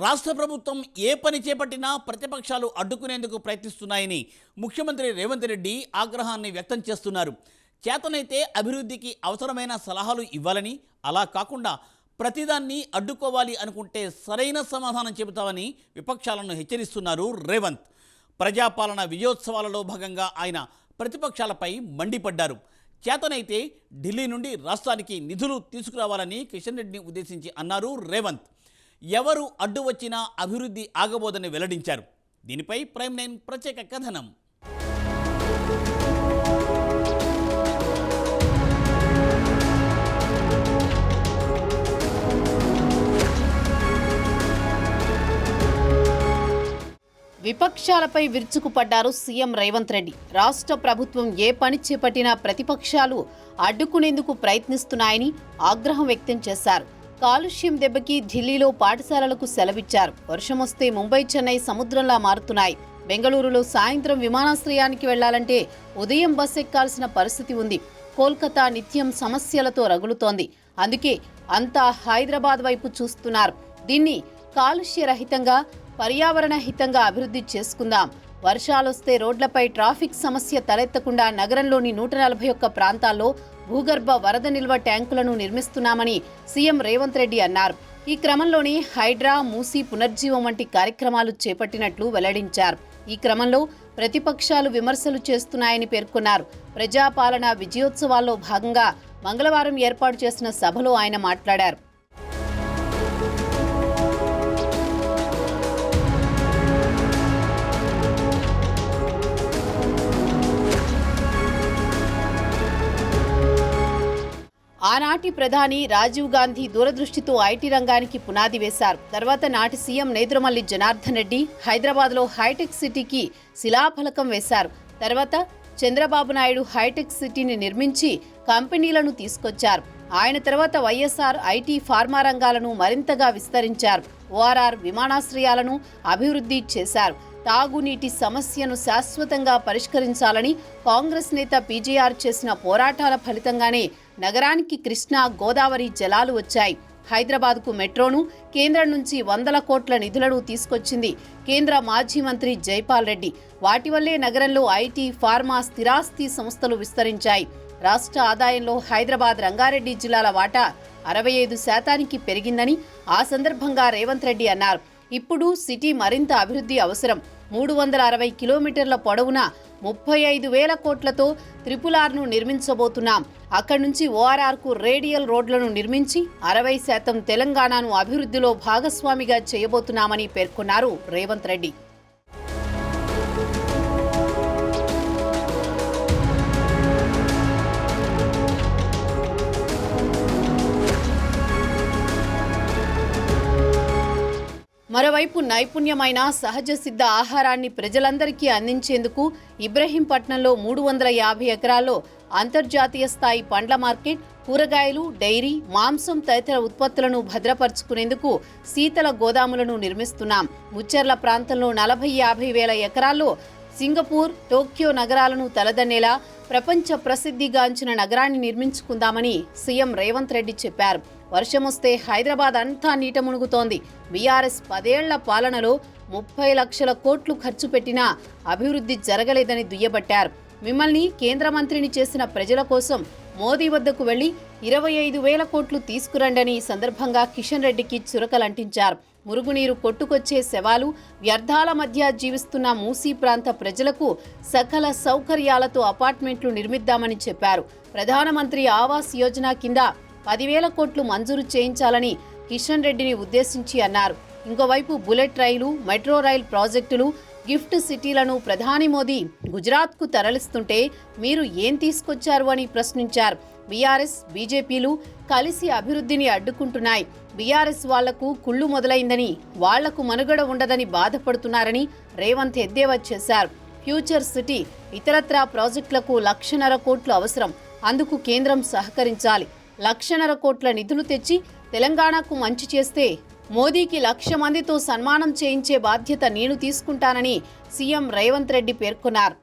రాష్ట్ర ప్రభుత్వం ఏ పని చేపట్టినా ప్రతిపక్షాలు అడ్డుకునేందుకు ప్రయత్నిస్తున్నాయని ముఖ్యమంత్రి రేవంత్ రెడ్డి ఆగ్రహాన్ని వ్యక్తం చేస్తున్నారు. చేతనైతే అభివృద్ధికి అవసరమైన సలహాలు ఇవ్వాలని, అలా కాకుండా ప్రతిదాన్ని అడ్డుకోవాలి అనుకుంటే సరైన సమాధానం చెబుతామని విపక్షాలను హెచ్చరిస్తున్నారు రేవంత్. ప్రజాపాలన విజయోత్సవాలలో భాగంగా ఆయన ప్రతిపక్షాలపై మండిపడ్డారు. చేతనైతే ఢిల్లీ నుండి రాష్ట్రానికి నిధులు తీసుకురావాలని కిషన్ రెడ్డిని ఉద్దేశించి అన్నారు రేవంత్. ఎవరు అడ్డు వచ్చినా అభివృద్ధి ఆగబోదని వెల్లడించారు. దీనిపై ప్రైమ్ 9 ప్రత్యేక కథనం. విపక్షాలపై విరుచుకుపడ్డారు సీఎం రేవంత్ రెడ్డి. రాష్ట్ర ప్రభుత్వం ఏ పని చేపట్టినా ప్రతిపక్షాలు అడ్డుకునేందుకు ప్రయత్నిస్తున్నాయని ఆగ్రహం వ్యక్తం చేశారు. కాలుష్యం దెబ్బకి ఢిల్లీలో పాఠశాలలకు సెలవిచ్చారు. వర్షం వస్తే ముంబై, చెన్నై సముద్రంలా మారుతున్నాయి. బెంగళూరులో సాయంత్రం విమానాశ్రయానికి వెళ్లాలంటే ఉదయం బస్ ఎక్కాల్సిన పరిస్థితి ఉంది. కోల్కతా నిత్యం సమస్యలతో రగులుతోంది. అందుకే అంతా హైదరాబాద్ వైపు చూస్తున్నారు. దీన్ని కాలుష్యరహితంగా, పర్యావరణ హితంగా అభివృద్ధి చేసుకుందాం. వర్షాలొస్తే రోడ్లపై ట్రాఫిక్ సమస్య తలెత్తకుండా నగరంలోని 141 ప్రాంతాల్లో భూగర్భ వరద నిల్వ ట్యాంకులను నిర్మిస్తున్నామని సీఎం రేవంత్ రెడ్డి అన్నారు. ఈ క్రమంలోనే హైడ్రా, మూసీ పునర్జీవం వంటి కార్యక్రమాలు చేపట్టినట్లు వెల్లడించారు. ఈ క్రమంలో ప్రతిపక్షాలు విమర్శలు చేస్తున్నాయని పేర్కొన్నారు. ప్రజాపాలన విజయోత్సవాల్లో భాగంగా మంగళవారం ఏర్పాటు చేసిన సభలో ఆయన మాట్లాడారు. ఆనాటి ప్రధాని రాజీవ్ గాంధీ దూరదృష్టితో ఐటీ రంగానికి పునాది వేశారు. తర్వాత నాటి సీఎం నేదురుమల్లి జనార్దన్ రెడ్డి హైదరాబాద్లో హైటెక్ సిటీకి శిలాఫలకం వేశారు. తర్వాత చంద్రబాబు నాయుడు హైటెక్ సిటీని నిర్మించి కంపెనీలను తీసుకొచ్చారు. ఆయన తర్వాత వైఎస్ఆర్ ఐటీ, ఫార్మా రంగాలను మరింతగా విస్తరించారు. ఓఆర్ఆర్ విమానాశ్రయాలను అభివృద్ధి చేశారు. తాగునీటి సమస్యను శాశ్వతంగా పరిష్కరించాలని కాంగ్రెస్ నేత పీజేఆర్ చేసిన పోరాటాల ఫలితంగానే నగరానికి కృష్ణా, గోదావరి జలాలు వచ్చాయి. హైదరాబాద్కు మెట్రోను, కేంద్రం నుంచి 100 కోట్ల నిధులను తీసుకొచ్చింది కేంద్ర మాజీ మంత్రి జైపాల్ రెడ్డి. వాటి వల్లే నగరంలో ఐటీ, ఫార్మా, స్థిరాస్తి సంస్థలు విస్తరించాయి. రాష్ట్ర ఆదాయంలో హైదరాబాద్, రంగారెడ్డి జిల్లాల వాటా 65% పెరిగిందని ఆ సందర్భంగా రేవంత్ రెడ్డి అన్నారు. ఇప్పుడు సిటీ మరింత అభివృద్ధి అవసరం. 360 కిలోమీటర్ల పొడవున 35,000 కోట్లతో RRRను నిర్మించబోతున్నాం. అక్కడి నుంచి ఓఆర్ఆర్కు రేడియల్ రోడ్లను నిర్మించి 60% తెలంగాణను అభివృద్ధిలో భాగస్వామిగా చేయబోతున్నామని పేర్కొన్నారు రేవంత్ రెడ్డి. మరోవైపు నైపుణ్యమైన సహజ సిద్ధ ఆహారాన్ని ప్రజలందరికీ అందించేందుకు ఇబ్రహీంపట్నంలో 350 ఎకరాల్లో అంతర్జాతీయ స్థాయి పండ్ల మార్కెట్, కూరగాయలు, డైరీ, మాంసం తదితర ఉత్పత్తులను భద్రపరుచుకునేందుకు శీతల గోదాములను నిర్మిస్తున్నాం. ముచ్చెర్ల ప్రాంతంలో 40-50 వేల ఎకరాల్లో సింగపూర్, టోక్యో నగరాలను తలదన్నేలా ప్రపంచ ప్రసిద్ధిగాంచిన నగరాన్ని నిర్మించుకుందామని సీఎం రేవంత్ రెడ్డి చెప్పారు. వర్షం వస్తే హైదరాబాద్ అంతా నీట మునుగుతోంది. బీఆర్ఎస్ 10 ఏళ్ల పాలనలో 30 లక్షల కోట్లు ఖర్చు పెట్టినా అభివృద్ధి జరగలేదని దుయ్యబట్టారు. మిమ్మల్ని కేంద్ర మంత్రిని చేసిన ప్రజల కోసం మోదీ వద్దకు వెళ్లి 25,000 కోట్లు తీసుకురండని ఈ సందర్భంగా కిషన్ రెడ్డికి చురకలంటించారు. మురుగునీరు కొట్టుకొచ్చే శవాలు, వ్యర్థాల మధ్య జీవిస్తున్న మూసీ ప్రాంత ప్రజలకు సకల సౌకర్యాలతో అపార్ట్మెంట్లు నిర్మిద్దామని చెప్పారు. ప్రధానమంత్రి ఆవాస్ యోజన కింద 10,000 కోట్లు మంజూరు చేయించాలని కిషన్ రెడ్డిని ఉద్దేశించి అన్నారు. ఇంకోవైపు బుల్లెట్ రైలు, మెట్రో రైల్ ప్రాజెక్టులు, గిఫ్ట్ సిటీలను ప్రధాని మోదీ గుజరాత్కు తరలిస్తుంటే మీరు ఏం తీసుకొచ్చారు అని ప్రశ్నించారు. బీఆర్ఎస్, బీజేపీలు కలిసి అభివృద్ధిని అడ్డుకుంటున్నాయి. బీఆర్ఎస్ వాళ్లకు కుళ్ళు మొదలైందని, వాళ్లకు మనుగడ ఉండదని బాధపడుతున్నారని రేవంత్ ఎద్దేవా చేశారు. ఫ్యూచర్ సిటీ, ఇతరత్రా ప్రాజెక్టులకు 1,50,000 కోట్లు అవసరం. అందుకు కేంద్రం సహకరించాలి. 1,50,000 కోట్ల నిధులు తెచ్చి తెలంగాణకు మంచి చేస్తే మోదీకి 1,00,000 మందితో సన్మానం చేయించే బాధ్యత నేను తీసుకుంటానని సీఎం రేవంత్ రెడ్డి పేర్కొన్నారు.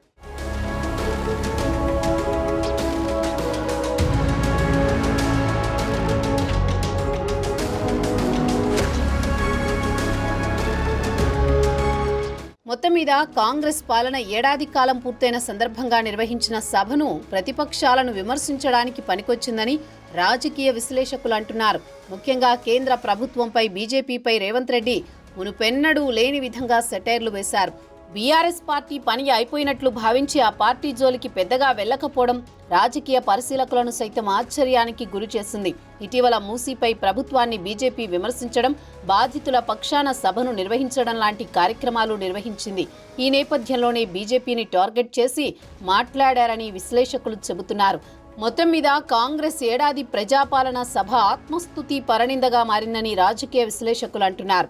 మొత్తం మీద కాంగ్రెస్ పాలన ఏడాది కాలం పూర్తయిన సందర్భంగా నిర్వహించిన సభను ప్రతిపక్షాలను విమర్శించడానికి పనికొచ్చిందని రాజకీయ విశ్లేషకులు అంటున్నారు. ముఖ్యంగా కేంద్ర ప్రభుత్వంపై బీజేపీపై రేవంత్ రెడ్డి మునుపెన్నడూ లేని విధంగా సెటైర్లు వేశారు. బీఆర్ఎస్ పార్టీ పని అయిపోయినట్లు భావించి ఆ పార్టీ జోలికి పెద్దగా వెళ్లకపోవడం రాజకీయ పరిశీలకులను సైతం ఆశ్చర్యానికి గురి చేసింది. ఇటీవల మూసీపై ప్రభుత్వాన్ని బీజేపీ విమర్శించడం, బాధితుల పక్షాన సభను నిర్వహించడం లాంటి కార్యక్రమాలు నిర్వహించింది. ఈ నేపథ్యంలోనే బీజేపీని టార్గెట్ చేసి మాట్లాడారని విశ్లేషకులు చెబుతున్నారు. మొత్తం మీద కాంగ్రెస్ ఏడాది ప్రజాపాలన సభ ఆత్మస్తుతి పరనిందగా మారిందని రాజకీయ విశ్లేషకులు అంటున్నారు.